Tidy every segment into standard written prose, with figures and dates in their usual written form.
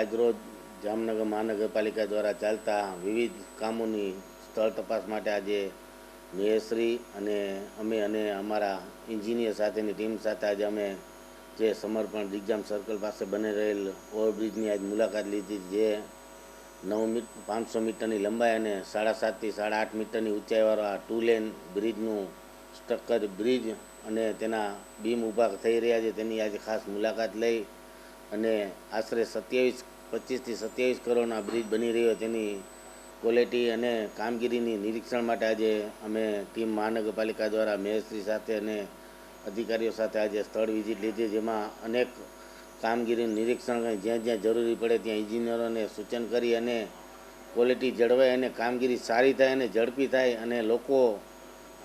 આજરોજ જામનગર મહાનગરપાલિકા દ્વારા ચાલતા વિવિધ કામોની સ્થળ તપાસ માટે આજે મેયરશ્રી અને અમારા એન્જિનિયર સાથેની ટીમ સાથે આજે અમે જે સમર્પણ દિગ્જામ સર્કલ પાસે બની રહેલ ઓવરબ્રિજની આજ મુલાકાત લીધી, જે 500 મીટરની લંબાઈ અને 7.5 થી 8.5 મીટરની ઊંચાઈવાળો આ 2 લેન બ્રિજનું સ્ટ્રક્ચર બ્રિજ અને તેના બીમ ઊભા થઈ રહ્યા છે તેની આજે ખાસ મુલાકાત લઈ અને આશરે 25 થી 27 કરોડના બ્રિજ બની રહ્યો તેની ક્વોલિટી અને કામગીરીની નિરીક્ષણ માટે આજે અમે ટીમ મહાનગરપાલિકા દ્વારા મેયરશ્રી સાથે અને અધિકારીઓ સાથે આજે સ્થળ વિઝિટ લીધી, જેમાં અનેક કામગીરીનું નિરીક્ષણ જ્યાં જ્યાં જરૂરી પડે ત્યાં એન્જિનિયરોને સૂચન કરી અને ક્વોલિટી જળવાય અને કામગીરી સારી થાય અને ઝડપી થાય અને લોકો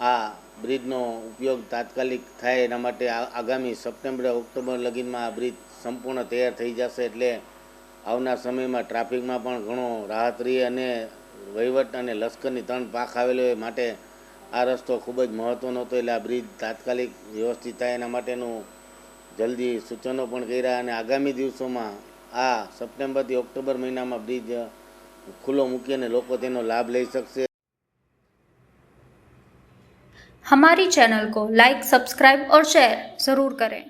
આ બ્રિજનો ઉપયોગ તાત્કાલિક થાય એના માટે આગામી સપ્ટેમ્બર ઓક્ટોબર લગીનમાં આ બ્રિજ સંપૂર્ણ તૈયાર થઈ જશે, એટલે આવનાર સમયમાં ટ્રાફિકમાં પણ ઘણો રાહત રહે અને વહીવટ અને લશ્કરની 3 પાંખ આવેલો હોય માટે આ રસ્તો ખૂબ જ મહત્ત્વનો હતો, એટલે આ બ્રિજ તાત્કાલિક વ્યવસ્થિત થાય એના માટેનું જલ્દી સૂચનો પણ કર્યા અને આગામી દિવસોમાં આ સપ્ટેમ્બરથી ઓક્ટોબર મહિનામાં બ્રિજ ખુલ્લો મૂકી અને લોકો તેનો લાભ લઈ શકશે। हमारी चैनल को लाइक, सब्सक्राइब और शेयर ज़रूर करें।